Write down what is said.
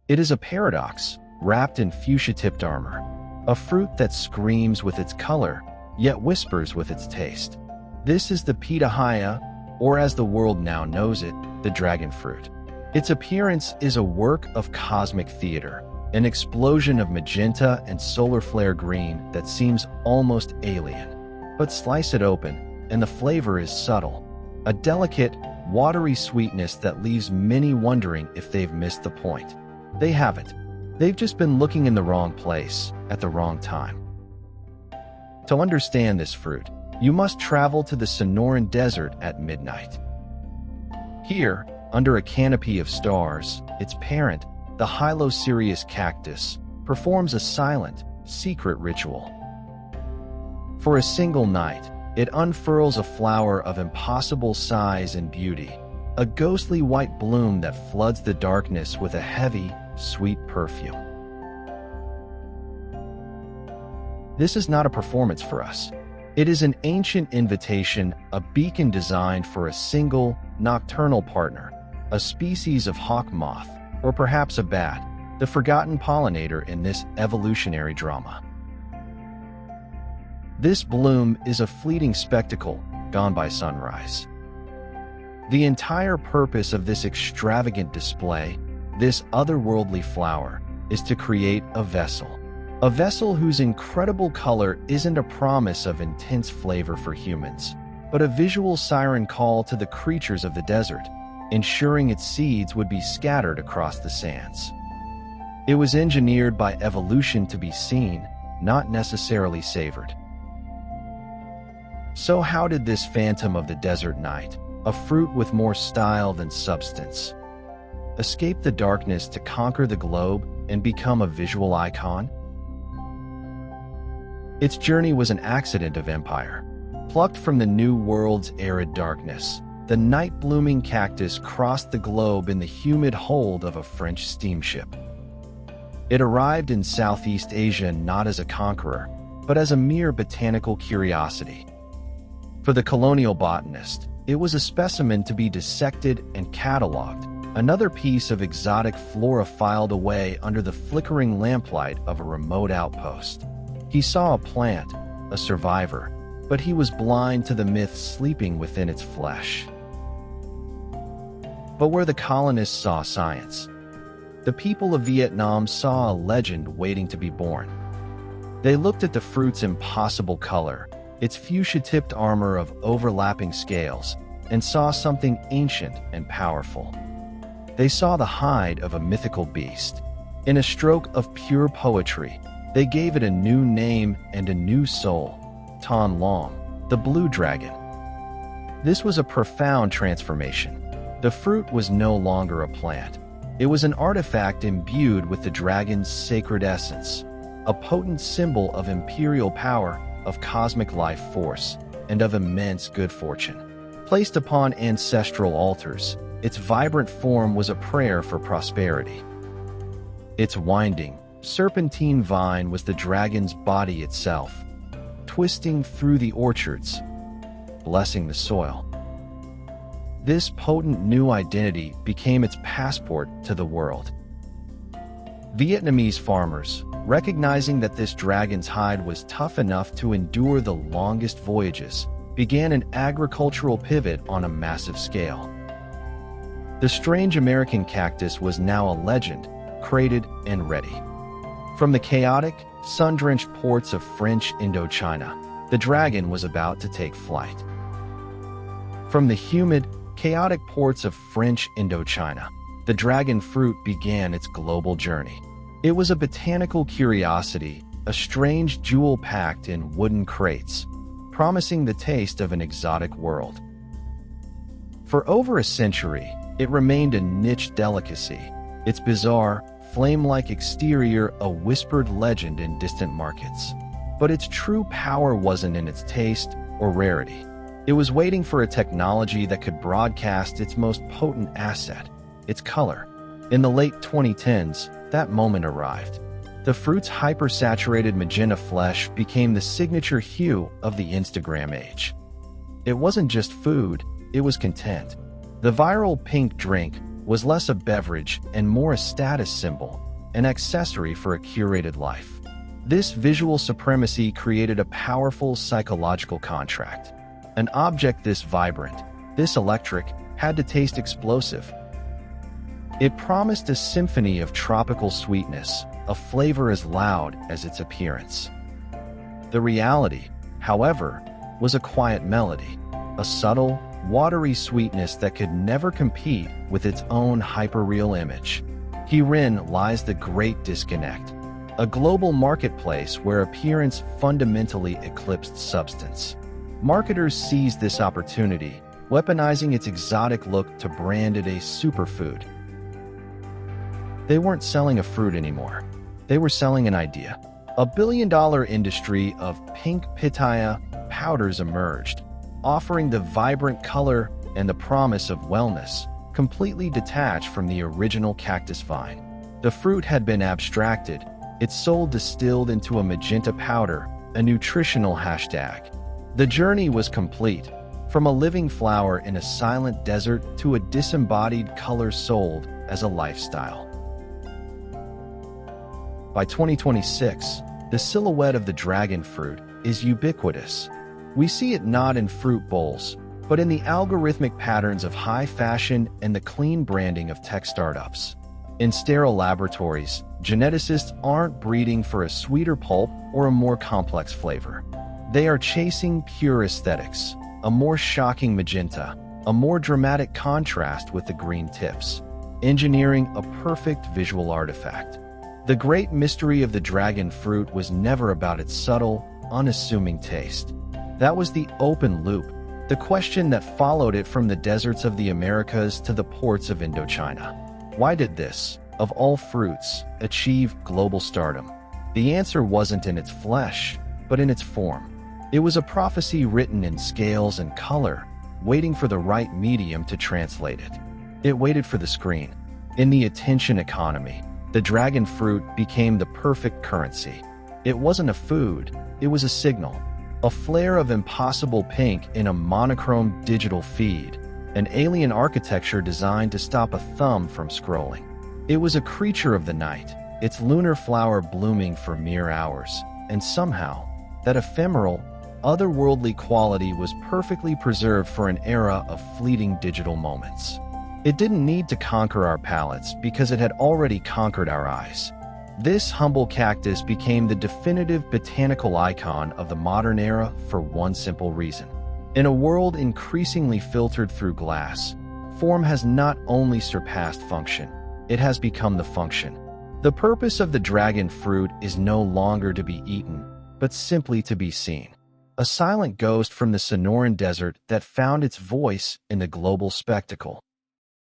It is a paradox, wrapped in fuchsia-tipped armor, a fruit that screams with its color, yet whispers with its taste. This is the pitahaya, or as the world now knows it, the dragon fruit. Its appearance is a work of cosmic theater, an explosion of magenta and solar flare green that seems almost alien. But slice it open, and the flavor is subtle, a delicate, watery sweetness that leaves many wondering if they've missed the point. They haven't. They've just been looking in the wrong place, at the wrong time. To understand this fruit, you must travel to the Sonoran Desert at midnight. Here, under a canopy of stars, its parent, the Hylocereus cactus, performs a silent, secret ritual. For a single night, it unfurls a flower of impossible size and beauty, a ghostly white bloom that floods the darkness with a heavy, sweet perfume. This is not a performance for us. It is an ancient invitation, a beacon designed for a single, nocturnal partner, a species of hawk moth, or perhaps a bat, the forgotten pollinator in this evolutionary drama. This bloom is a fleeting spectacle, gone by sunrise. The entire purpose of this extravagant display, this otherworldly flower, is to create a vessel whose incredible color isn't a promise of intense flavor for humans, but a visual siren call to the creatures of the desert, ensuring its seeds would be scattered across the sands. It was engineered by evolution to be seen, not necessarily savored. So how did this phantom of the desert night, a fruit with more style than substance, escape the darkness to conquer the globe and become a visual icon? Its journey was an accident of empire. Plucked from the New World's arid darkness, the night-blooming cactus crossed the globe in the humid hold of a French steamship. It arrived in Southeast Asia not as a conqueror, but as a mere botanical curiosity. For the colonial botanist, it was a specimen to be dissected and catalogued, another piece of exotic flora filed away under the flickering lamplight of a remote outpost. He saw a plant, a survivor, but he was blind to the myth sleeping within its flesh. But where the colonists saw science, the people of Vietnam saw a legend waiting to be born. They looked at the fruit's impossible color, its fuchsia-tipped armor of overlapping scales, and saw something ancient and powerful. They saw the hide of a mythical beast. In a stroke of pure poetry, they gave it a new name and a new soul, Tan Long, the blue dragon. This was a profound transformation. The fruit was no longer a plant. It was an artifact imbued with the dragon's sacred essence, a potent symbol of imperial power, of cosmic life force, and of immense good fortune. Placed upon ancestral altars, its vibrant form was a prayer for prosperity. Its winding, serpentine vine was the dragon's body itself, twisting through the orchards, blessing the soil. This potent new identity became its passport to the world. Vietnamese farmers, recognizing that this dragon's hide was tough enough to endure the longest voyages, began an agricultural pivot on a massive scale. The strange American cactus was now a legend, crated and ready. From the chaotic, sun-drenched ports of French Indochina, the dragon was about to take flight. From the humid, chaotic ports of French Indochina, the dragon fruit began its global journey. It was a botanical curiosity, a strange jewel packed in wooden crates, promising the taste of an exotic world. For over a century, it remained a niche delicacy, its bizarre, flame-like exterior a whispered legend in distant markets. But its true power wasn't in its taste or rarity. It was waiting for a technology that could broadcast its most potent asset, its color. In the late 2010s, that moment arrived. The fruit's hypersaturated magenta flesh became the signature hue of the Instagram age. It wasn't just food, it was content. The viral pink drink, was less a beverage and more a status symbol, an accessory for a curated life. This visual supremacy created a powerful psychological contract. An object this vibrant, this electric, had to taste explosive. It promised a symphony of tropical sweetness, a flavor as loud as its appearance. The reality, however, was a quiet melody, a subtle, watery sweetness that could never compete with its own hyperreal image. Herein lies the great disconnect, a global marketplace where appearance fundamentally eclipsed substance. Marketers seized this opportunity, weaponizing its exotic look to brand it a superfood. They weren't selling a fruit anymore. They were selling an idea. A billion-dollar industry of pink pitaya powders emerged, offering the vibrant color and the promise of wellness, completely detached from the original cactus vine. The fruit had been abstracted, its soul distilled into a magenta powder, a nutritional hashtag. The journey was complete, from a living flower in a silent desert to a disembodied color sold as a lifestyle. By 2026, the silhouette of the dragon fruit is ubiquitous. We see it not in fruit bowls, but in the algorithmic patterns of high fashion and the clean branding of tech startups. In sterile laboratories, geneticists aren't breeding for a sweeter pulp or a more complex flavor. They are chasing pure aesthetics, a more shocking magenta, a more dramatic contrast with the green tips, engineering a perfect visual artifact. The great mystery of the dragon fruit was never about its subtle, unassuming taste. That was the open loop, the question that followed it from the deserts of the Americas to the ports of Indochina. Why did this, of all fruits, achieve global stardom? The answer wasn't in its flesh, but in its form. It was a prophecy written in scales and color, waiting for the right medium to translate it. It waited for the screen. In the attention economy, the dragon fruit became the perfect currency. It wasn't a food, it was a signal. A flare of impossible pink in a monochrome digital feed, an alien architecture designed to stop a thumb from scrolling. It was a creature of the night, its lunar flower blooming for mere hours, and somehow, that ephemeral, otherworldly quality was perfectly preserved for an era of fleeting digital moments. It didn't need to conquer our palates because it had already conquered our eyes. This humble cactus became the definitive botanical icon of the modern era for one simple reason. In a world increasingly filtered through glass, form has not only surpassed function, it has become the function. The purpose of the dragon fruit is no longer to be eaten, but simply to be seen. A silent ghost from the Sonoran Desert that found its voice in the global spectacle.